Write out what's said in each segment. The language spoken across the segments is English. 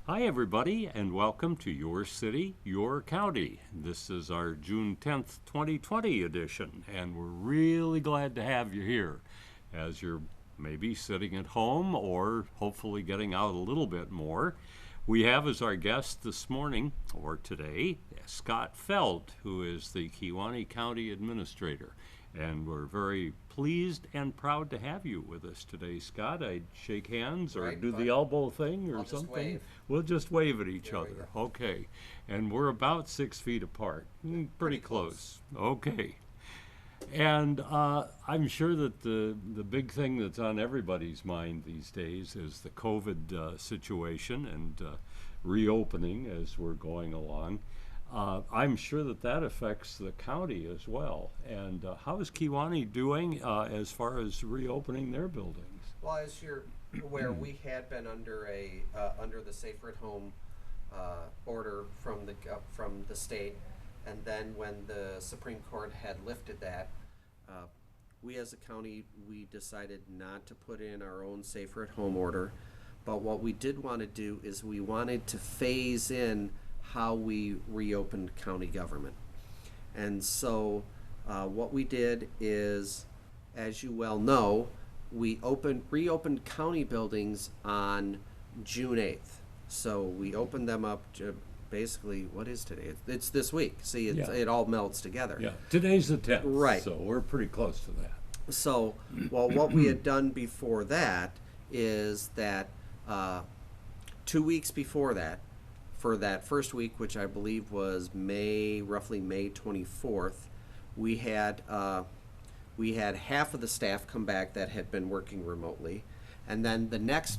Hi, everybody, and welcome to Your City, Your County. This is our June 10th, 2020 edition, and we're really glad to have you here as you're maybe sitting at home or hopefully getting out a little bit more. We have as our guest this morning, or today, Scott Feldt, who is the Kewaunee County Administrator. And we're very pleased and proud to have you with us today, Scott. I'd shake hands or Right, do the but elbow thing or I'll just something. wave. We'll just wave at each There we other. go. Okay. And we're about 6 feet apart. Pretty Pretty close. Okay. And I'm sure that the big thing that's on everybody's mind these days is the COVID situation and reopening as we're going along. I'm sure that that affects the county as well. And how is Kewaunee doing as far as reopening their buildings? Well, as you're aware, we had been under under the safer at home order from the state, and then when the Supreme Court had lifted that, we as a county we decided not to put in our own safer at home order. But what we did want to do is we wanted to phase in how we reopened county government. And so what we did is, as you well know, we reopened county buildings on June 8th. So we opened them up to basically, what is today? It's this week. See, Yeah. it all melts together. Yeah, today's the 10th. Right. So we're pretty close to that. So, well, what we had done before that is that 2 weeks before that, for that first week, which I believe was roughly May 24th, we had half of the staff come back that had been working remotely, and then the next,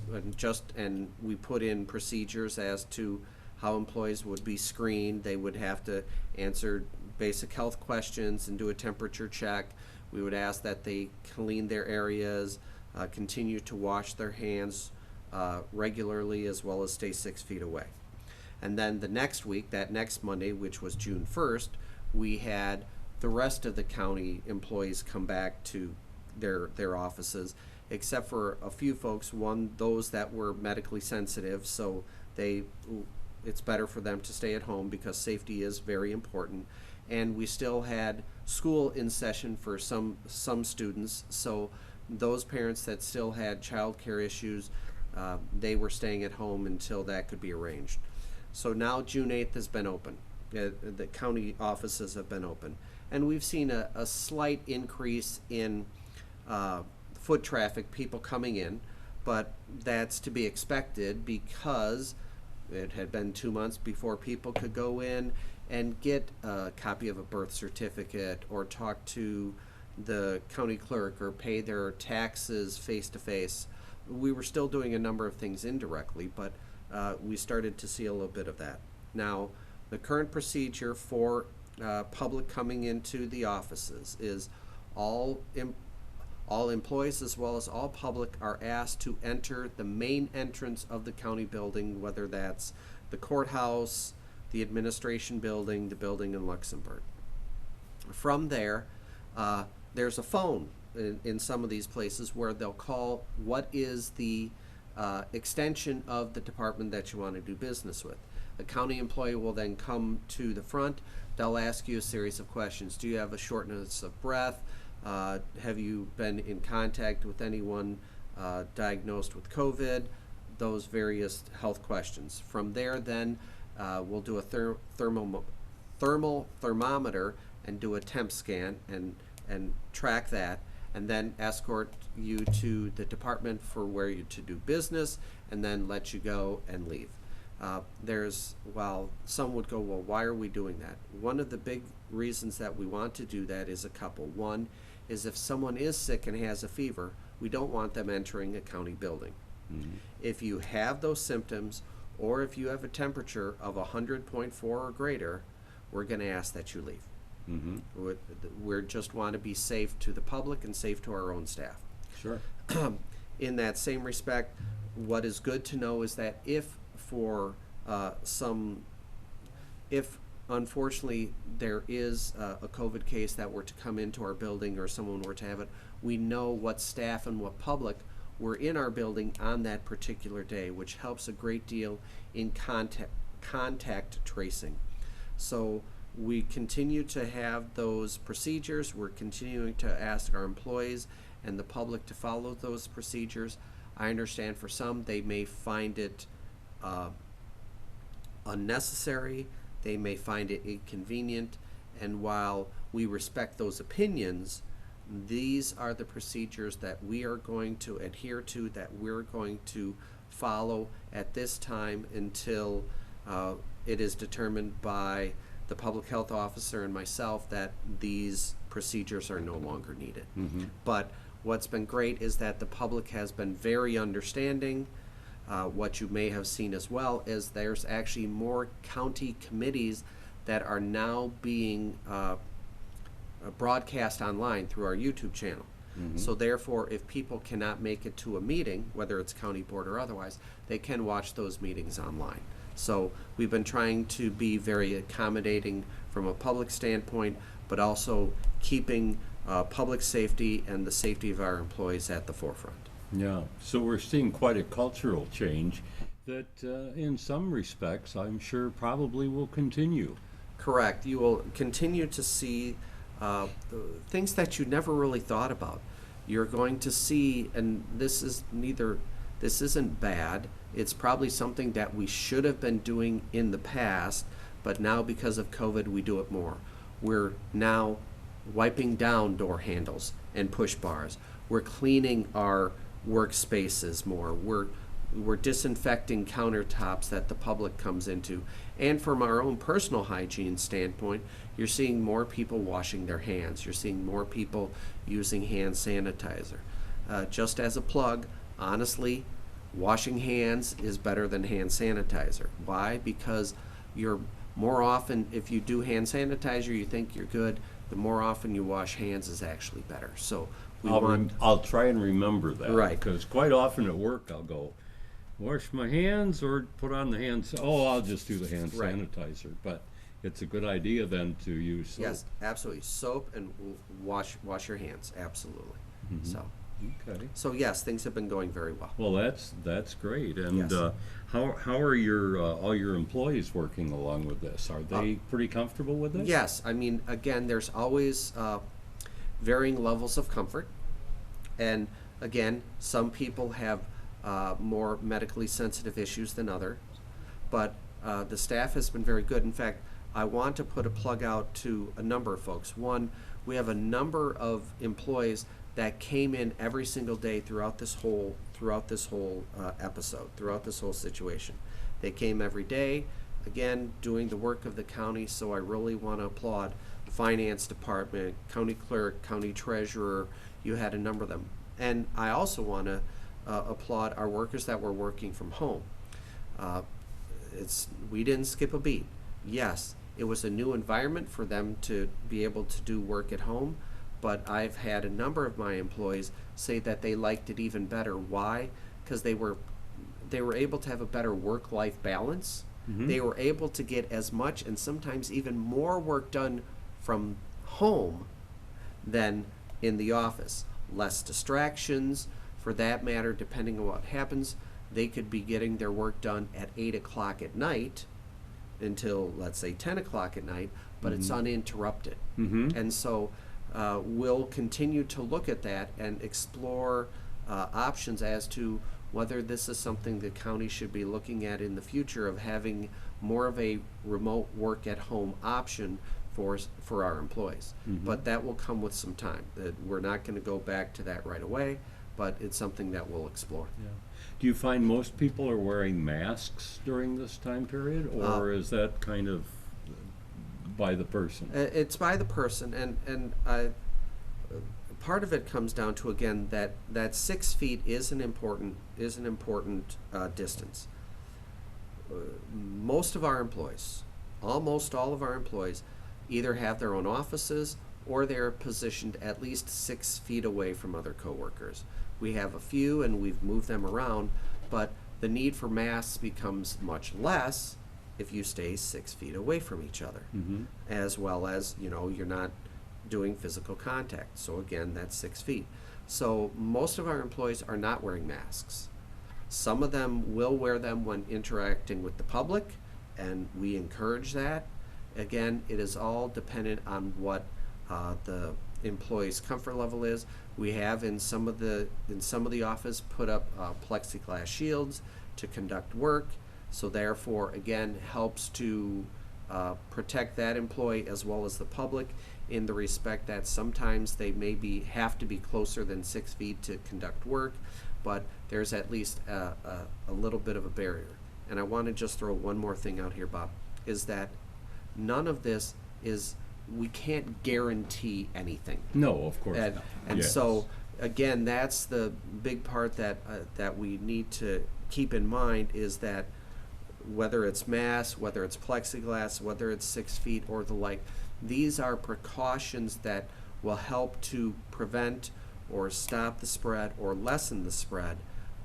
and we put in procedures as to how employees would be screened. They would have to answer basic health questions and do a temperature check. We would ask that they clean their areas, continue to wash their hands regularly, as well as stay 6 feet away. And then the next week, that next Monday, which was June 1st, we had the rest of the county employees come back to their offices, except for a few folks, those that were medically sensitive, so it's better for them to stay at home because safety is very important. And we still had school in session for some students, so those parents that still had childcare issues, they were staying at home until that could be arranged. So now June 8th has been open. The county offices have been open. And we've seen a slight increase in foot traffic, people coming in, but that's to be expected because it had been 2 months before people could go in and get a copy of a birth certificate or talk to the county clerk or pay their taxes face to face. We were still doing a number of things indirectly, but we started to see a little bit of that. Now, the current procedure for public coming into the offices is all employees as well as all public are asked to enter the main entrance of the county building, whether that's the courthouse, the administration building, the building in Luxembourg. From there, there's a phone in some of these places where they'll call what is the extension of the department that you want to do business with. The county employee will then come to the front. They'll ask you a series of questions. Do you have a shortness of breath? Have you been in contact with anyone diagnosed with COVID? Those various health questions. From there, then we'll do a thermal thermometer and do a temp scan and track that, and then escort you to the department for where you to do business, and then let you go and leave. While some would go, well, why are we doing that? One of the big reasons that we want to do that is a couple. One is if someone is sick and has a fever, we don't want them entering a county building. Mm-hmm. If you have those symptoms, or if you have a temperature of 100.4 or greater, we're going to ask that you leave. Mm-hmm. We just want to be safe to the public and safe to our own staff. Sure. In that same respect, what is good to know is that if unfortunately there is a COVID case that were to come into our building or someone were to have it, we know what staff and what public were in our building on that particular day, which helps a great deal in contact tracing. So we continue to have those procedures. We're continuing to ask our employees and the public to follow those procedures. I understand for some they may find it unnecessary, they may find it inconvenient, and while we respect those opinions, these are the procedures that we are going to adhere to, that we're going to follow at this time until it is determined by the public health officer and myself that these procedures are no longer needed. Mm-hmm. But what's been great is that the public has been very understanding. What you may have seen as well is there's actually more county committees that are now being broadcast online through our YouTube channel. Mm-hmm. So therefore, if people cannot make it to a meeting, whether it's county board or otherwise, they can watch those meetings online. So we've been trying to be very accommodating from a public standpoint, but also keeping public safety and the safety of our employees at the forefront. Yeah, so we're seeing quite a cultural change that in some respects I'm sure probably will continue. Correct. You will continue to see things that you never really thought about. You're going to see, and this isn't bad, it's probably something that we should have been doing in the past, but now because of COVID we do it more. We're now wiping down door handles and push bars. We're cleaning our workspaces more. We're disinfecting countertops that the public comes into. And from our own personal hygiene standpoint, you're seeing more people washing their hands. You're seeing more people using hand sanitizer. Just as a plug, honestly, washing hands is better than hand sanitizer. Why? Because you're more often, if you do hand sanitizer, you think you're good. The more often you wash hands is actually better. So I'll try and remember that. Right. Because quite often at work I'll go, wash my hands or put on the hands. Oh, I'll just do the hand Right. sanitizer. But it's a good idea then to use soap. Yes, absolutely. Soap and wash your hands. Absolutely. Mhm. Okay. So yes, things have been going very well. Well, that's great. And Yes. how are your all your employees working along with this? Are they pretty comfortable with this? Yes, I mean, again, there's always varying levels of comfort, and again, some people have more medically sensitive issues than others, but the staff has been very good. In fact, I want to put a plug out to a number of folks. One, we have a number of employees that came in every single day throughout this whole episode, throughout this whole situation. They came every day, again, doing the work of the county, so I really want to applaud the finance department, county clerk, county treasurer. You had a number of them. And I also want to applaud our workers that were working from home. We didn't skip a beat. Yes, it was a new environment for them to be able to do work at home, but I've had a number of my employees say that they liked it even better. Why? Because they were able to have a better work-life balance. Mhm. They were able to get as much and sometimes even more work done from home than in the office. Less distractions, for that matter, depending on what happens. They could be getting their work done at 8 o'clock at night until, let's say, 10 o'clock at night, but it's uninterrupted. Mm-hmm. And so we'll continue to look at that and explore options as to whether this is something the county should be looking at in the future, of having more of a remote work at home option for our employees. Mhm. But that will come with some time. We're not going to go back to that right away, but it's something that we'll explore. Yeah. Do you find most people are wearing masks during this time period, or is that kind of by the person? It's by the person, and part of it comes down to, again, that 6 feet is an important distance. Most of our employees, almost all of our employees, either have their own offices or they're positioned at least 6 feet away from other coworkers. We have a few and we've moved them around, but the need for masks becomes much less if you stay 6 feet away from each other. Mm-hmm. As well as, you're not doing physical contact. So again, that's 6 feet. So most of our employees are not wearing masks. Some of them will wear them when interacting with the public, and we encourage that. Again, it is all dependent on what the employee's comfort level is. We have in some of the office put up plexiglass shields to conduct work. So therefore, again, helps to protect that employee as well as the public, in the respect that sometimes they have to be closer than 6 feet to conduct work, but there's at least a little bit of a barrier. And I want to just throw one more thing out here, Bob, is that none of this is, we can't guarantee anything. No, of course And, not. and Yes. so, again, that's the big part that we need to keep in mind, is that whether it's masks, whether it's plexiglass, whether it's 6 feet or the like, these are precautions that will help to prevent or stop the spread or lessen the spread,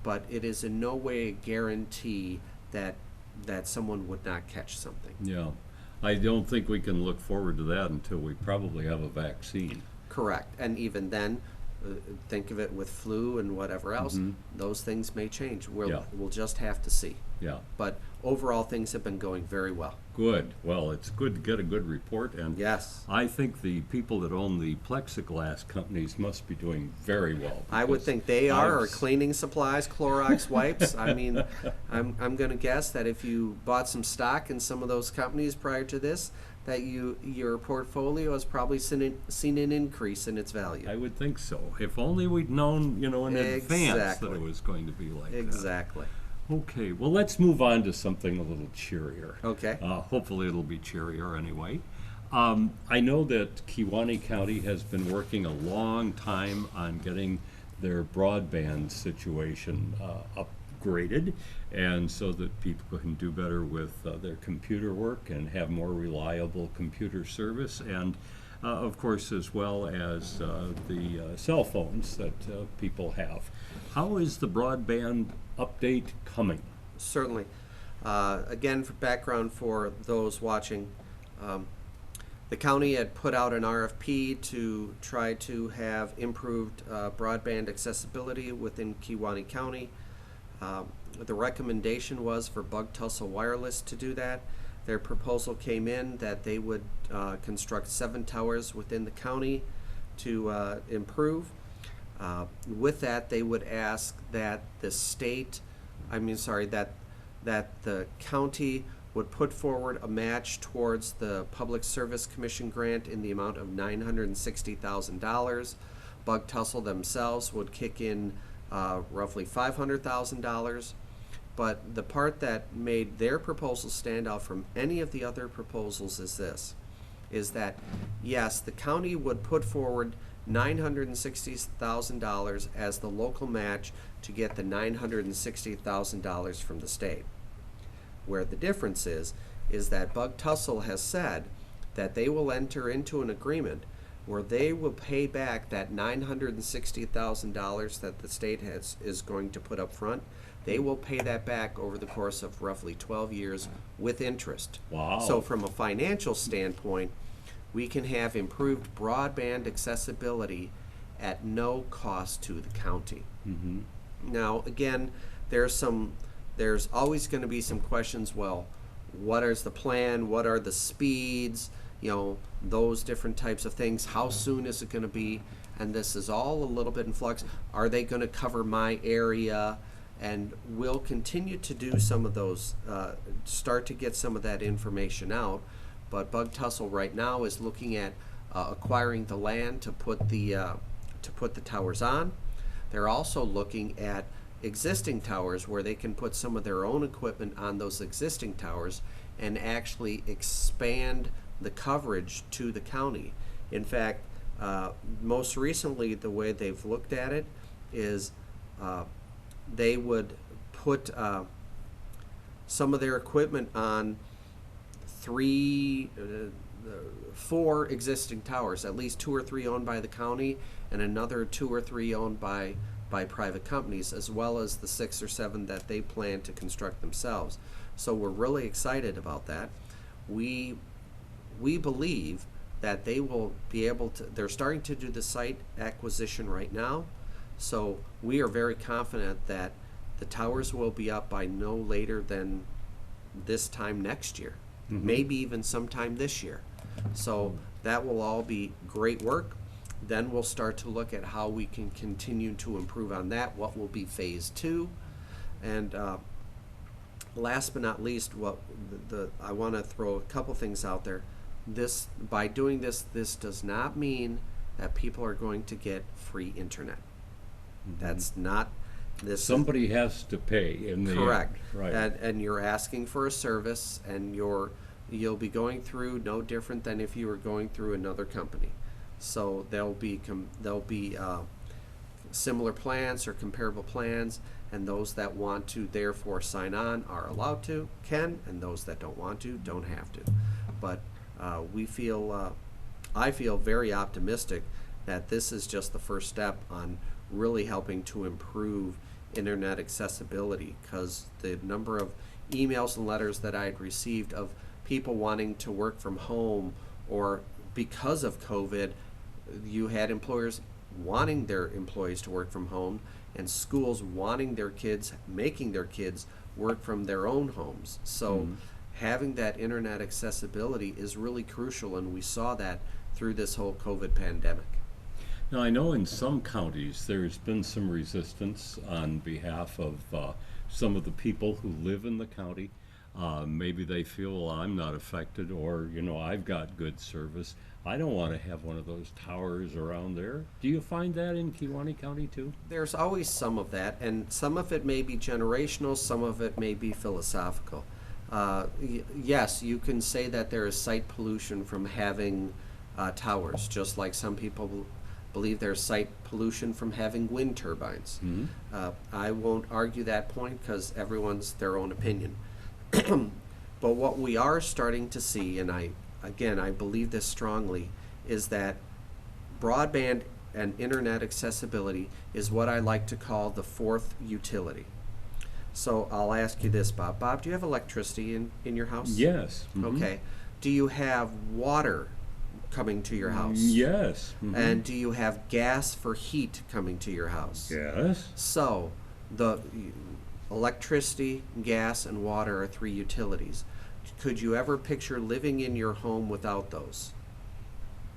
but it is in no way a guarantee that someone would not catch something. Yeah. I don't think we can look forward to that until we probably have a vaccine. Correct. And even then, think of it with flu and whatever else, those things may change. We'll just have to see. Yeah. But overall, things have been going very well. Good. Well, it's good to get a good report, and Yes. I think the people that own the plexiglass companies must be doing very well. I would because think they are, or I've- cleaning supplies, Clorox wipes. I mean, I'm going to guess that if you bought some stock in some of those companies prior to this, that your portfolio has probably seen an increase in its value. I would think so. If only we'd known, in advance that Exactly. it was going to be like that. Exactly. Okay, well, let's move on to something a little cheerier. Okay. Hopefully it'll be cheerier anyway. I know that Kewaunee County has been working a long time on getting their broadband situation upgraded, and so that people can do better with their computer work and have more reliable computer service, and of course, as well as the cell phones that people have. How is the broadband update coming? Certainly. Again, for background for those watching, the county had put out an RFP to try to have improved broadband accessibility within Kewaunee County. The recommendation was for Bug Tussle Wireless to do that. Their proposal came in that they would construct 7 towers within the county to improve. With that, they would ask that the the county would put forward a match towards the Public Service Commission grant in the amount of $960,000. Bug Tussle themselves would kick in roughly $500,000. But the part that made their proposal stand out from any of the other proposals is that yes, the county would put forward $960,000 as the local match to get the $960,000 from the state. Where the difference is that Bug Tussle has said that they will enter into an agreement where they will pay back that $960,000 that the state is going to put up front. They will pay that back over the course of roughly 12 years with interest. Wow. So from a financial standpoint, we can have improved broadband accessibility at no cost to the county. Mm-hmm. Now, again, there's always going to be some questions. Well, what is the plan? What are the speeds? Those different types of things. How soon is it going to be? And this is all a little bit in flux. Are they going to cover my area? And we'll continue to do some of those, start to get some of that information out. But Bug Tussle right now is looking at acquiring the land to put the towers on. They're also looking at existing towers where they can put some of their own equipment on those existing towers and actually expand the coverage to the county. In fact, most recently, the way they've looked at it is they would put some of their equipment on 4 existing towers, at least 2 or 3 owned by the county and another 2 or 3 owned by private companies, as well as the 6 or 7 that they plan to construct themselves. So we're really excited about that. We believe that they will be able to, they're starting to do the site acquisition right now. So we are very confident that the towers will be up by no later than this time next year, maybe even sometime this year. So that will all be great work. Then we'll start to look at how we can continue to improve on that, what will be phase 2. And last but not least, I want to throw a couple things out there. By doing this does not mean that people are going to get free internet. That's not this. Somebody has to pay in the correct, end. Right? And you're asking for a service, and you'll be going through no different than if you were going through another company. So there'll be similar plans or comparable plans, and those that want to therefore sign on are allowed to, can, and those that don't want to don't have to. But I feel very optimistic that this is just the first step on really helping to improve internet accessibility, because the number of emails and letters that I had received of people wanting to work from home, or because of COVID, you had employers wanting their employees to work from home, and schools wanting their kids, making their kids work from their own homes. So having that internet accessibility is really crucial, and we saw that through this whole COVID pandemic. Now, I know in some counties there's been some resistance on behalf of some of the people who live in the county. Maybe they feel, well, I'm not affected, or, I've got good service. I don't want to have one of those towers around there. Do you find that in Kewaunee County too? There's always some of that, and some of it may be generational, some of it may be philosophical. Yes, you can say that there is site pollution from having towers, just like some people believe there's site pollution from having wind turbines. I won't argue that point because everyone's their own opinion. But what we are starting to see, and I believe this strongly, is that broadband and internet accessibility is what I like to call the fourth utility. So I'll ask you this, Bob. Bob, do you have electricity in your house? Yes. Okay. Do you have water coming to your house? Yes. And do you have gas for heat coming to your house? Yes. So the electricity, gas, and water are 3 utilities. Could you ever picture living in your home without those?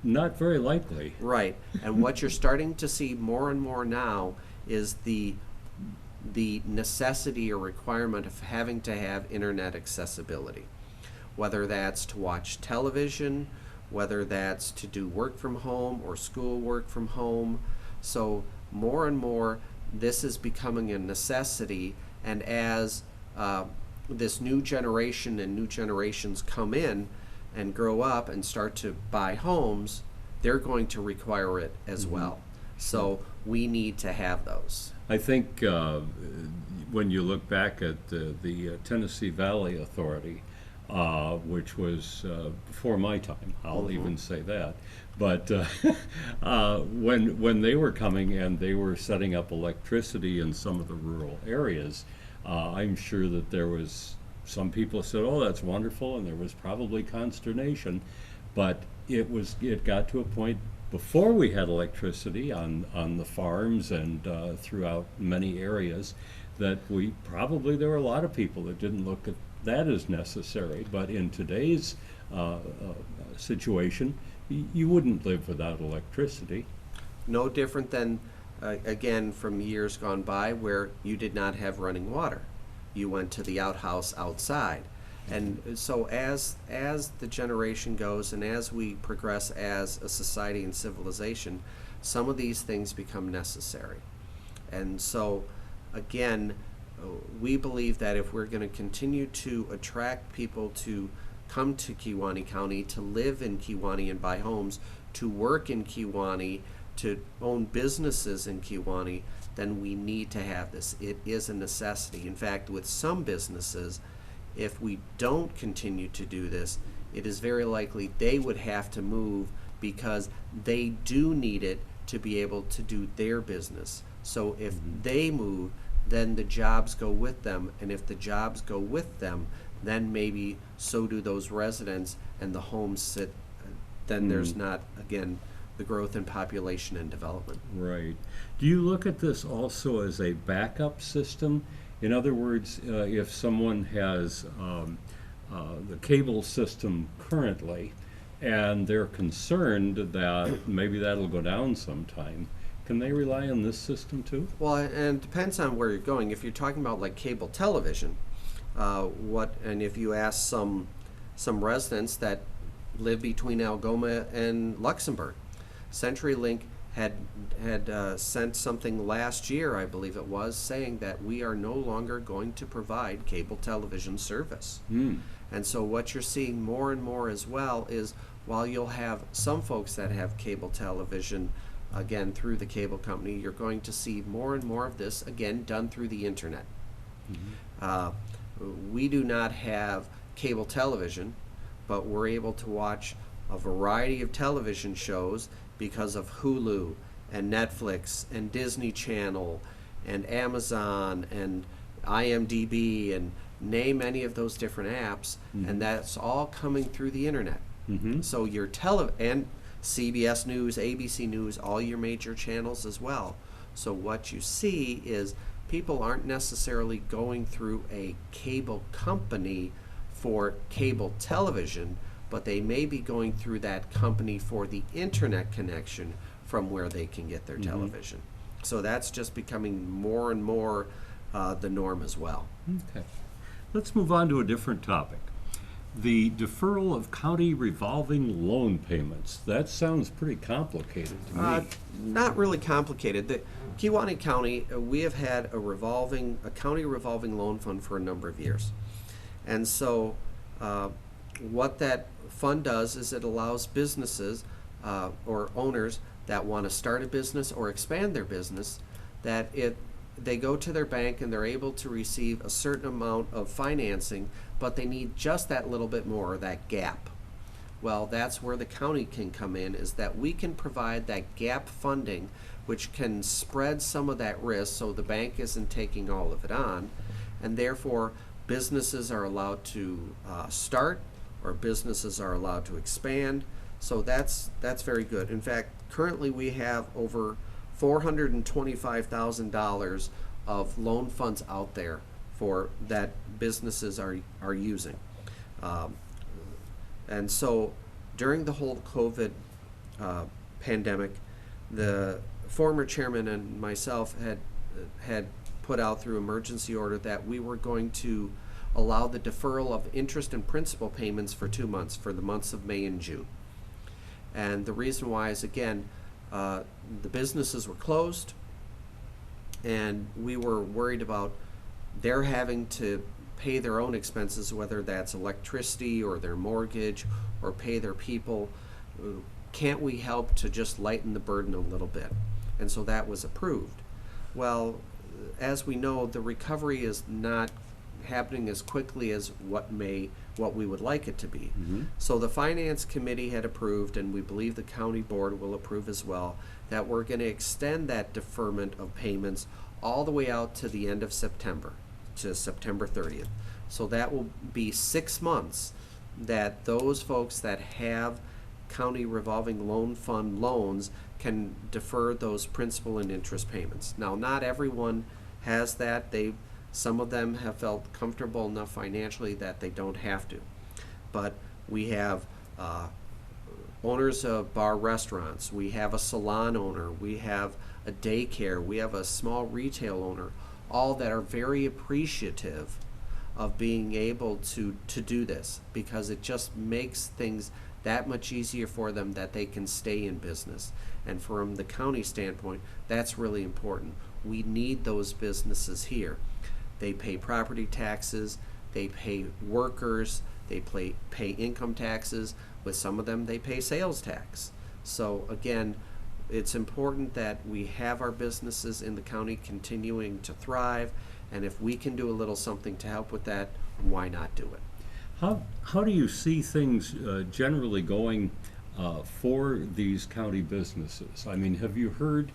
Not very likely. Right. And what you're starting to see more and more now is the necessity or requirement of having to have internet accessibility. Whether that's to watch television, whether that's to do work from home or school work from home. So more and more this is becoming a necessity, and as this new generation and new generations come in and grow up and start to buy homes, they're going to require it as well. So we need to have those. I think when you look back at the Tennessee Valley Authority, which was before my time, I'll even say that. But when they were coming and they were setting up electricity in some of the rural areas, I'm sure that there was some people said, "Oh, that's wonderful," and there was probably consternation. But it got to a point before we had electricity on the farms and throughout many areas that there were a lot of people that didn't look at that as necessary. But in today's situation, you wouldn't live without electricity. No different than, again, from years gone by where you did not have running water. You went to the outhouse outside. And so as the generation goes and as we progress as a society and civilization, some of these things become necessary. And so, again, we believe that if we're going to continue to attract people to come to Kewaunee County, to live in Kewaunee and buy homes, to work in Kewaunee, to own businesses in Kewaunee, then we need to have this. It is a necessity. In fact, with some businesses, if we don't continue to do this, it is very likely they would have to move because they do need it to be able to do their business. So if they move, then the jobs go with them, and if the jobs go with them, then maybe so do those residents and the homes then there's not, again, the growth in population and development. Right. Do you look at this also as a backup system? In other words, if someone has the cable system currently and they're concerned that maybe that'll go down sometime, can they rely on this system too? Well, and it depends on where you're going. If you're talking about like cable television, and if you ask some residents that live between Algoma and Luxembourg, CenturyLink had sent something last year, I believe it was, saying that we are no longer going to provide cable television service. And so what you're seeing more and more as well is, while you'll have some folks that have cable television, again, through the cable company, you're going to see more and more of this, again, done through the internet. We do not have cable television, but we're able to watch a variety of television shows because of Hulu and Netflix and Disney Channel and Amazon and IMDb, and name any of those different apps, and that's all coming through the internet. So your and CBS News, ABC News, all your major channels as well. So what you see is people aren't necessarily going through a cable company for cable television, but they may be going through that company for the internet connection from where they can get their television. So that's just becoming more and more the norm as well. Okay. Let's move on to a different topic. The deferral of county revolving loan payments. That sounds pretty complicated to me. Not really complicated. The Kewaunee County, we have had a county revolving loan fund for a number of years. And so what that fund does is it allows businesses or owners that want to start a business or expand their business, that they go to their bank and they're able to receive a certain amount of financing, but they need just that little bit more, that gap. Well, that's where the county can come in, is that we can provide that gap funding, which can spread some of that risk so the bank isn't taking all of it on, and therefore businesses are allowed to start, or businesses are allowed to expand. So that's very good. In fact, currently we have over $425,000 of loan funds out there for that businesses are using. And so during the whole COVID pandemic, the former chairman and myself had put out through emergency order that we were going to allow the deferral of interest and principal payments for 2 months, for the months of May and June. And the reason why is, again, the businesses were closed, and we were worried about their having to pay their own expenses, whether that's electricity or their mortgage or pay their people. Can't we help to just lighten the burden a little bit? And so that was approved. Well, as we know, the recovery is not happening as quickly as what we would like it to be. So the Finance Committee had approved, and we believe the County Board will approve as well, that we're going to extend that deferment of payments all the way out to the end of September, to September 30th. So that will be 6 months that those folks that have county revolving loan fund loans can defer those principal and interest payments. Now, not everyone has that. Some of them have felt comfortable enough financially that they don't have to. But we have owners of bar restaurants, we have a salon owner, we have a daycare, we have a small retail owner, all that are very appreciative of being able to do this, because it just makes things that much easier for them that they can stay in business. And from the county standpoint, that's really important. We need those businesses here. They pay property taxes, they pay workers, they pay income taxes. With some of them, they pay sales tax. So again, it's important that we have our businesses in the county continuing to thrive, and if we can do a little something to help with that, why not do it? How do you see things generally going for these county businesses? I mean, have you heard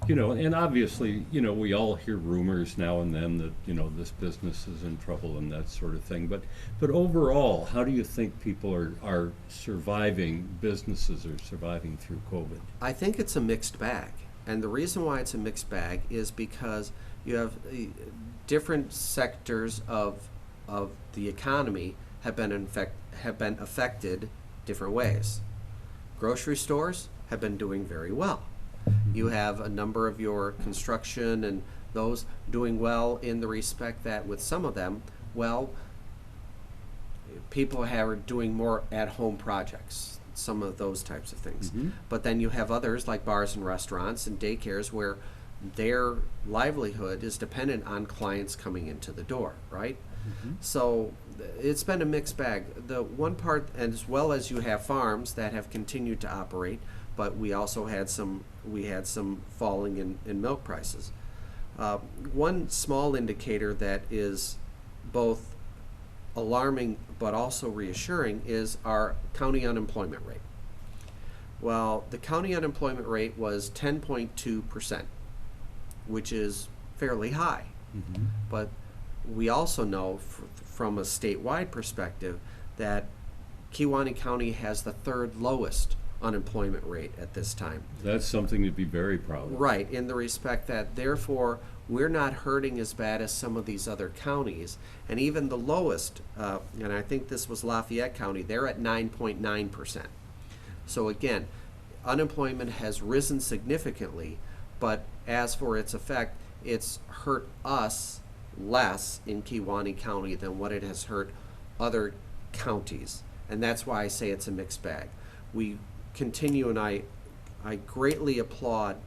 And obviously, we all hear rumors now and then that, this business is in trouble and that sort of thing. But overall, how do you think people are surviving, businesses are surviving through COVID? I think it's a mixed bag. And the reason why it's a mixed bag is because you have different sectors of the economy have been affected different ways. Grocery stores have been doing very well. You have a number of your construction and those doing well in the respect that with some of them, well, people are doing more at-home projects, some of those types of things. Mm-hmm. But then you have others like bars and restaurants and daycares where their livelihood is dependent on clients coming into the door, right? Mm-hmm. So it's been a mixed bag. The one part, as well as you have farms that have continued to operate, but we also had some falling in milk prices. One small indicator that is both alarming but also reassuring is our county unemployment rate. Well, the county unemployment rate was 10.2%, which is fairly high. Mm-hmm. But we also know from a statewide perspective that Kewaunee County has the third lowest unemployment rate at this time. That's something to be very proud of. Right, in the respect that therefore we're not hurting as bad as some of these other counties. And even the lowest, and I think this was Lafayette County, they're at 9.9%. So again, unemployment has risen significantly, but as for its effect, it's hurt us less in Kewaunee County than what it has hurt other counties. And that's why I say it's a mixed bag. We continue, and I greatly applaud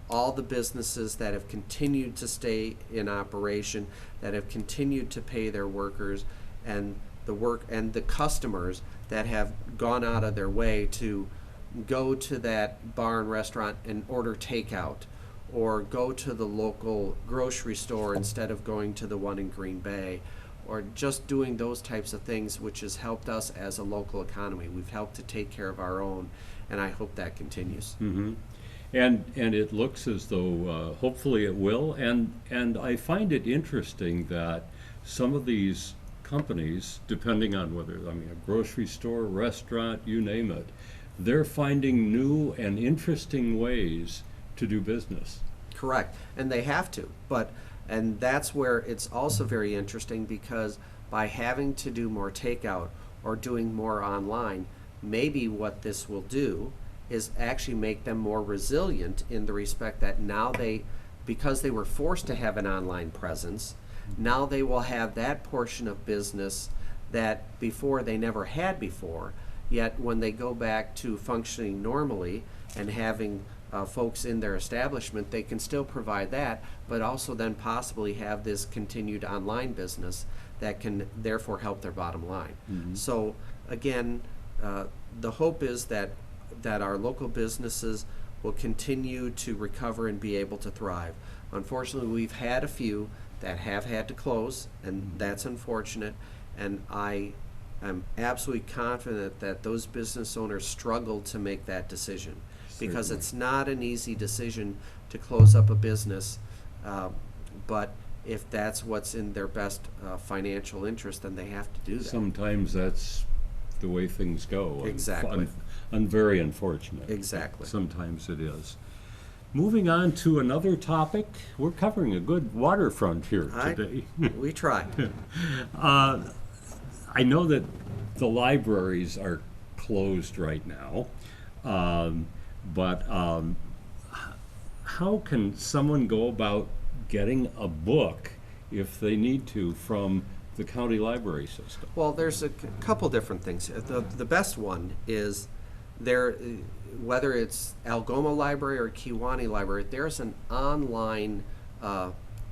all the businesses that have continued to stay in operation, that have continued to pay their workers, and the customers that have gone out of their way to go to that bar and restaurant and order takeout, or go to the local grocery store instead of going to the one in Green Bay, or just doing those types of things, which has helped us as a local economy. We've helped to take care of our own, and I hope that continues. Mm-hmm. And it looks as though hopefully it will. And I find it interesting that some of these companies, depending on whether, a grocery store, restaurant, you name it, they're finding new and interesting ways to do business. Correct, and they have to, and that's where it's also very interesting, because by having to do more takeout or doing more online, maybe what this will do is actually make them more resilient in the respect that now because they were forced to have an online presence, now they will have that portion of business that before they never had before, yet when they go back to functioning normally and having folks in their establishment, they can still provide that, but also then possibly have this continued online business that can therefore help their bottom line. Mm-hmm. So again, the hope is that our local businesses will continue to recover and be able to thrive. Unfortunately, we've had a few that have had to close, and that's unfortunate, and I am absolutely confident that those business owners struggled to make that decision. Because Certainly. it's not an easy decision to close up a business, but if that's what's in their best financial interest, then they have to do that. Sometimes that's the way things go. Exactly. And very unfortunate. Exactly. Sometimes it is. Moving on to another topic, we're covering a good waterfront here today. We try. I know that the libraries are closed right now. But how can someone go about getting a book if they need to from the county library system? Well, there's a couple different things. The best one is whether it's Algoma Library or Kewaunee Library, there's an online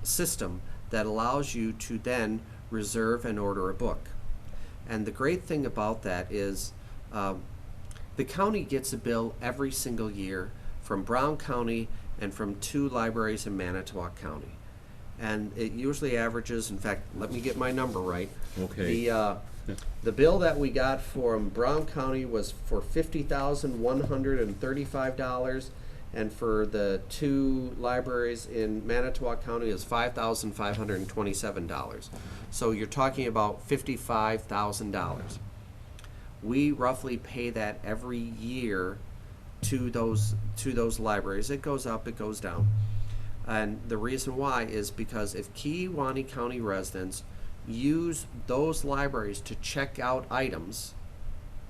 system that allows you to then reserve and order a book. And the great thing about that is the county gets a bill every single year from Brown County and from 2 libraries in Manitowoc County. And it usually averages, in fact, let me get my number right. Okay. The bill that we got from Brown County was for $50,135, and for the 2 libraries in Manitowoc County is $5,527. So you're talking about $55,000. We roughly pay that every year to those libraries. It goes up, it goes down. And the reason why is because if Kewaunee County residents use those libraries to check out items,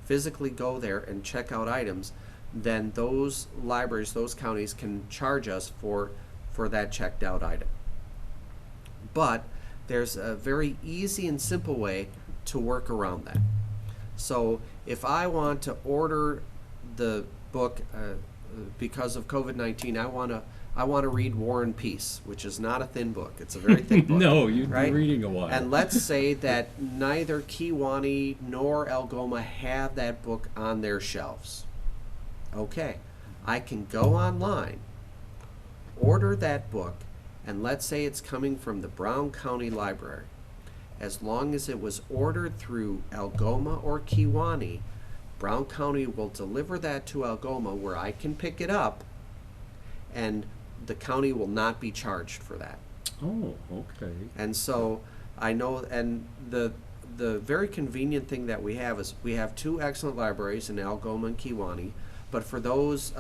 physically go there and check out items, then those libraries, those counties can charge us for that checked out item. But there's a very easy and simple way to work around that. So if I want to order the book because of COVID-19, I want to read War and Peace, which is not a thin book. It's a very thick book. No, you'd right? be reading a while. And let's say that neither Kewaunee nor Algoma have that book on their shelves. Okay, I can go online, order that book, and let's say it's coming from the Brown County Library. As long as it was ordered through Algoma or Kewaunee, Brown County will deliver that to Algoma where I can pick it up, and the county will not be charged for that. Oh, okay. And so I know, and the very convenient thing that we have is we have 2 excellent libraries in Algoma and Kewaunee, but for those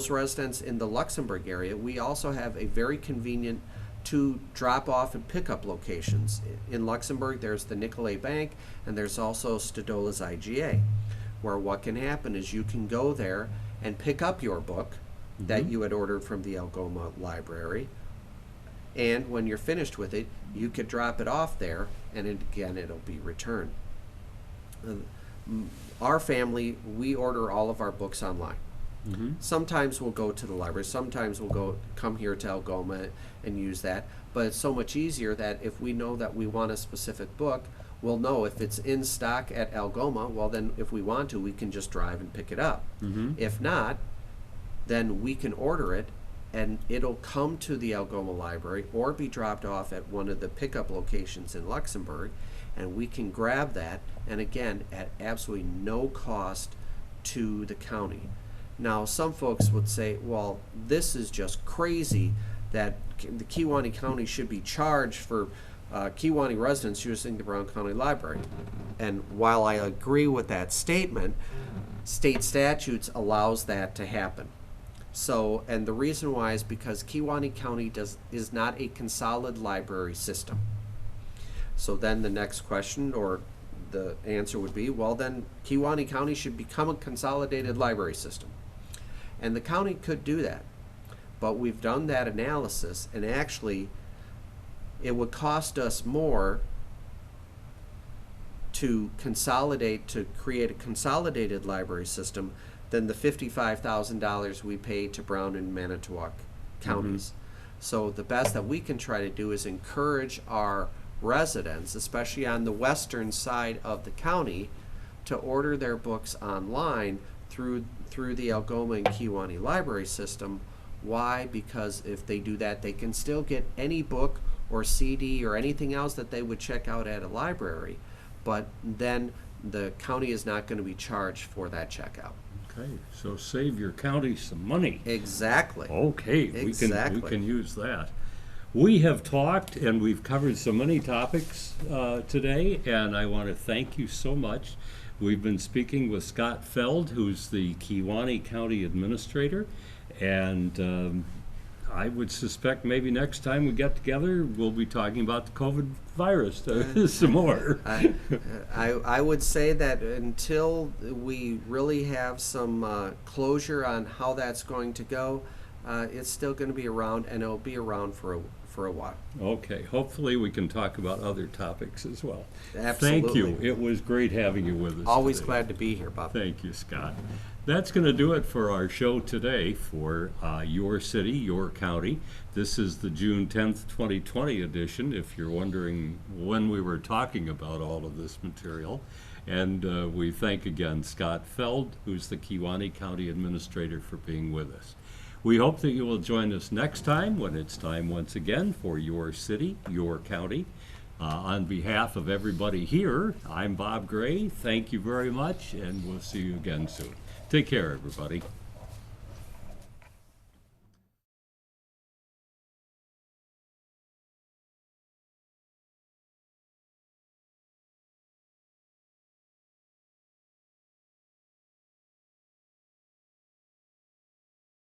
residents in the Luxembourg area, we also have a very convenient 2 drop-off and pickup locations. In Luxembourg, there's the Nicolet Bank, and there's also Stadola's IGA, where what can happen is you can go there and pick up your book that you had ordered from the Algoma library, and when you're finished with it, you could drop it off there, and again, it'll be returned. Our family, we order all of our books online. Sometimes we'll go to the library, sometimes we'll come here to Algoma and use that, but it's so much easier that if we know that we want a specific book, we'll know if it's in stock at Algoma, well then if we want to, we can just drive and pick it up. If not, then we can order it and it'll come to the Algoma library or be dropped off at one of the pickup locations in Luxembourg, and we can grab that, and again, at absolutely no cost to the county. Now, some folks would say, well, this is just crazy that the Kewaunee County should be charged for Kewaunee residents using the Brown County Library. And while I agree with that statement, state statutes allows that to happen. So, and the reason why is because Kewaunee County is not a consolidated library system. So then the next question or the answer would be, well then Kewaunee County should become a consolidated library system. And the county could do that. But we've done that analysis, and actually it would cost us more to create a consolidated library system than the $55,000 we pay to Brown and Manitowoc counties. So the best that we can try to do is encourage our residents, especially on the western side of the county, to order their books online through the Algoma and Kewaunee library system. Why? Because if they do that, they can still get any book or CD or anything else that they would check out at a library, but then the county is not going to be charged for that checkout. Okay, so save your county some money. Exactly. Okay, Exactly. we can use that. We have talked and we've covered so many topics today, and I want to thank you so much. We've been speaking with Scott Feldt, who's the Kewaunee County Administrator, and I would suspect maybe next time we get together, we'll be talking about the COVID virus some more. I would say that until we really have some closure on how that's going to go, it's still going to be around, and it'll be around for a while. Okay, hopefully we can talk about other topics as well. Absolutely. Thank you. It was great having you with us Always today. glad to be here, Bob. Thank you, Scott. That's going to do it for our show today for Your City, Your County. This is the June 10th, 2020 edition, if you're wondering when we were talking about all of this material. And we thank again Scott Feldt, who's the Kewaunee County Administrator, for being with us. We hope that you will join us next time when it's time once again for Your City, Your County. On behalf of everybody here, I'm Bob Gray. Thank you very much, and we'll see you again soon. Take care, everybody.